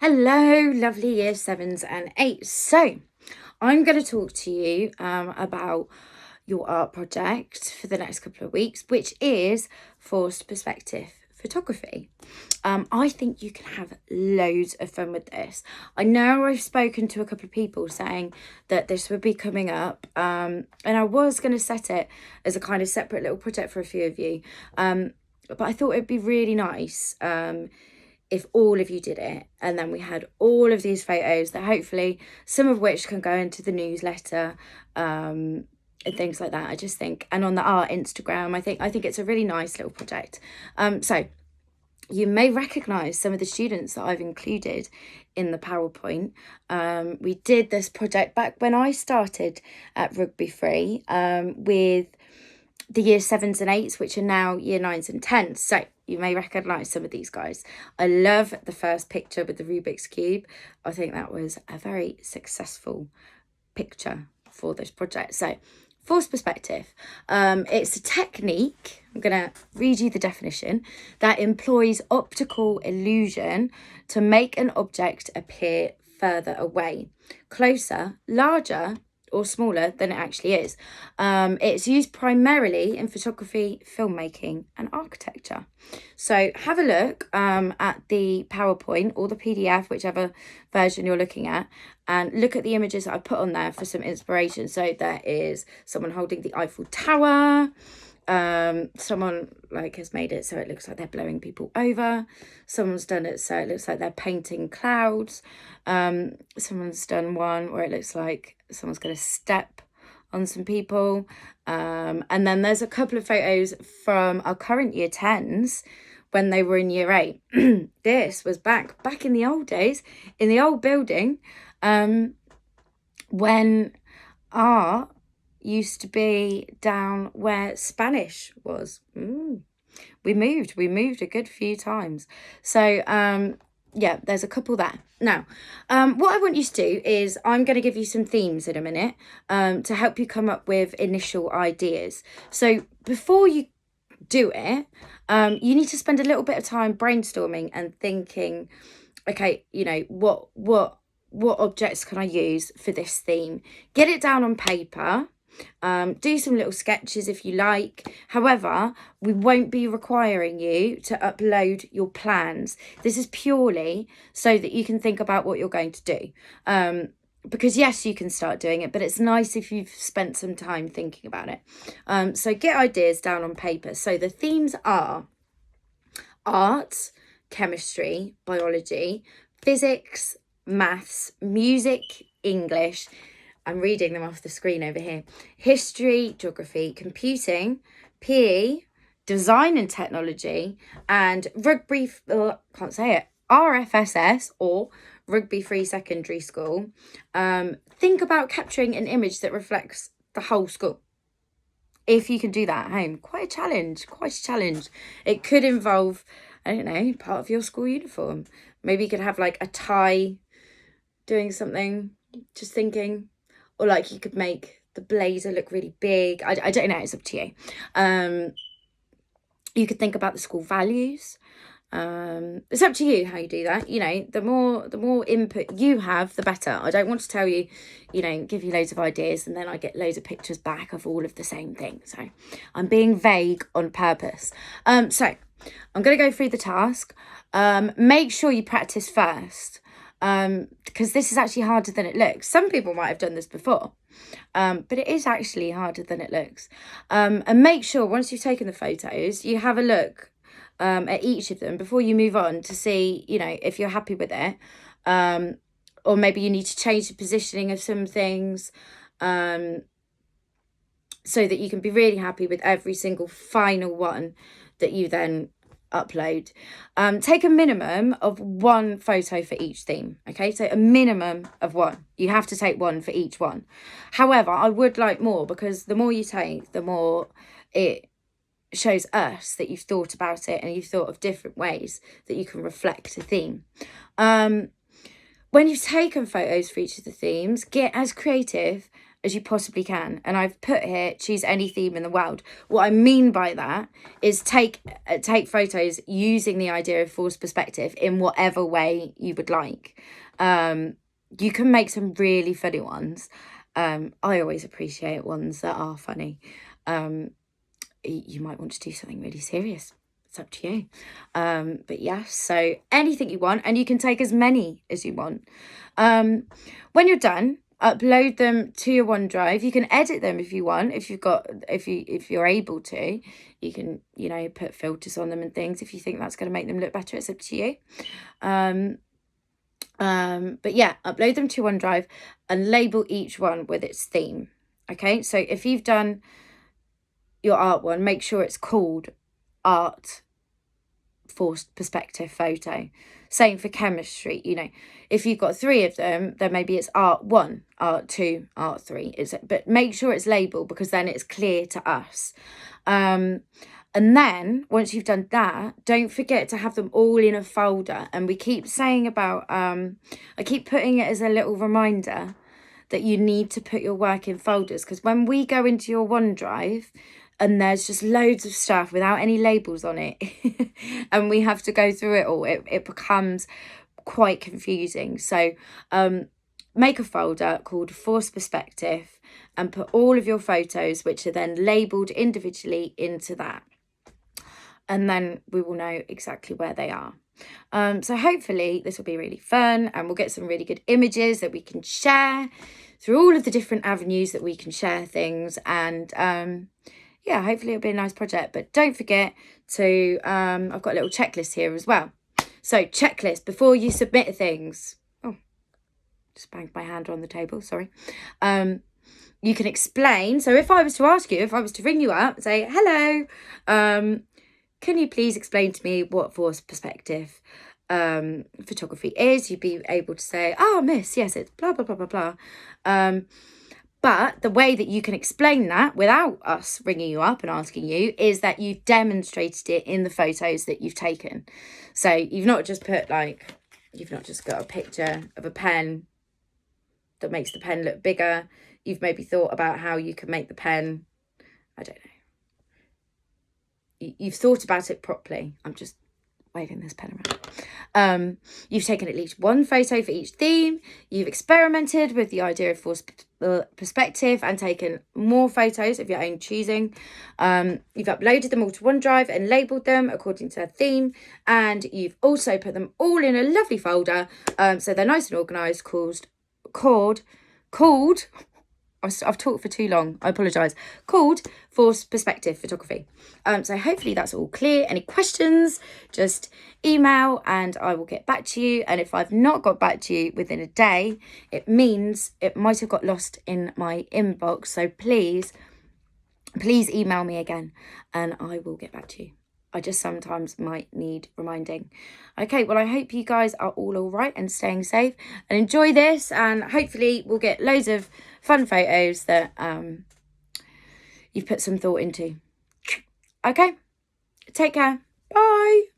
Hello, lovely year 7s and 8s. So, I'm going to talk to you about your art project for the next couple of weeks, which is forced perspective photography. I think you can have loads of fun with this. I know I've spoken to a couple of people saying that this would be coming up, and I was going to set it as a kind of separate little project for a few of you, but I thought it'd be really nice if all of you did it, and then we had all of these photos that hopefully some of which can go into the newsletter, and things like that. I just think, and on the art Instagram, I think it's a really nice little project. So you may recognize some of the students that I've included in the PowerPoint. We did this project back when I started at Rugby Free, with the year 7s and 8s, which are now year 9s and 10s. So you may recognise some of these guys. I love the first picture with the Rubik's Cube. I think that was a very successful picture for this project. So, forced perspective. It's a technique, I'm going to read you the definition, that employs optical illusion to make an object appear further away, closer, larger, or smaller than it actually is. It's used primarily in photography, filmmaking, and architecture. So have a look at the PowerPoint or the PDF, whichever version you're looking at, and look at the images that I put on there for some inspiration. So there is someone holding the Eiffel Tower. Someone has made it so it looks like they're blowing people over. Someone's done it so it looks like they're painting clouds. Someone's done one where it looks like someone's going to step on some people. And then there's a couple of photos from our current year 10s when they were in year 8. This was back in the old days, in the old building, when art used to be down where Spanish was. We moved a good few times. So yeah, there's a couple there. Now, what I want you to do is I'm going to give you some themes in a minute to help you come up with initial ideas. So before you do it, you need to spend a little bit of time brainstorming and thinking, okay, what objects can I use for this theme? Get it down on paper. Do some little sketches if you like. However, we won't be requiring you to upload your plans. This is purely so that you can think about what you're going to do. Because yes, you can start doing it, but it's nice if you've spent some time thinking about it. So get ideas down on paper. So the themes are art, chemistry, biology, physics, maths, music, English. I'm reading them off the screen over here. History, geography, computing, PE, design and technology, and rugby, can't say it, RFSS, or Rugby Free Secondary School. Think about capturing an image that reflects the whole school. If you can do that at home, quite a challenge. It could involve, I don't know, part of your school uniform. Maybe you could have like a tie doing something, just thinking. Or you could make the blazer look really big. I don't know, it's up to you. You could think about the school values. It's up to you how you do that. The more input you have, the better. I don't want to tell you, give you loads of ideas and then I get loads of pictures back of all of the same thing. So I'm being vague on purpose. So I'm going to go through the task. Make sure you practice first. Because this is actually harder than it looks. Some people might have done this before, but it is actually harder than it looks. And make sure once you've taken the photos, you have a look at each of them before you move on to see, if you're happy with it. Or maybe you need to change the positioning of some things so that you can be really happy with every single final one that you then upload. Take a minimum of 1 photo for each theme. Okay, so a minimum of 1. You have to take 1 for each one. However, I would like more, because the more you take, the more it shows us that you've thought about it and you've thought of different ways that you can reflect a theme. When you've taken photos for each of the themes, get as creative as you possibly can. And I've put here, choose any theme in the world. What I mean by that is take photos using the idea of forced perspective in whatever way you would like. You can make some really funny ones. I always appreciate ones that are funny. You might want to do something really serious. It's up to you. But yeah, so anything you want, and you can take as many as you want. When you're done, upload them to your OneDrive. You can edit them if you want, if you're able to. You can, you know, put filters on them and things if you think that's going to make them look better. It's up to you. But yeah, upload them to OneDrive and label each one with its theme. Okay, so if you've done your art one, make sure it's called Art Forced Perspective Photo. Same for chemistry. You know, if you've got 3 of them, then maybe it's Art 1, Art 2, Art 3. But make sure it's labeled, because then it's clear to us. And then once you've done that, don't forget to have them all in a folder. And we keep saying about, I keep putting it as a little reminder that you need to put your work in folders, because when we go into your OneDrive and there's just loads of stuff without any labels on it and we have to go through it all, it becomes quite confusing. So make a folder called Forced Perspective and put all of your photos, which are then labelled individually, into that. And then we will know exactly where they are. So hopefully this will be really fun, and we'll get some really good images that we can share through all of the different avenues that we can share things. And yeah, hopefully it'll be a nice project. But don't forget to, I've got a little checklist here as well. So checklist before you submit things. Oh, just banged my hand on the table, sorry. You can explain. So if I was to ask you, if I was to ring you up and say, hello, can you please explain to me what forced perspective photography is? You'd be able to say, oh, miss, yes, it's blah, blah, blah, blah, blah. But the way that you can explain that without us ringing you up and asking you is that you've demonstrated it in the photos that you've taken. So you've not just put you've not just got a picture of a pen that makes the pen look bigger. You've maybe thought about how you can make the pen, I don't know. You've thought about it properly. I'm just waving this pen around. You've taken at least one photo for each theme. You've experimented with the idea of forced perspective and taken more photos of your own choosing. You've uploaded them all to OneDrive and labelled them according to their theme. And you've also put them all in a lovely folder, so they're nice and organised, called I've talked for too long, I apologise, called Forced Perspective Photography. So hopefully that's all clear. Any questions, just email and I will get back to you. And if I've not got back to you within a day, it means it might have got lost in my inbox. So please email me again and I will get back to you. I just sometimes might need reminding. Okay, well, I hope you guys are all right and staying safe and enjoy this. And hopefully we'll get loads of fun photos that you've put some thought into. Okay, take care. Bye.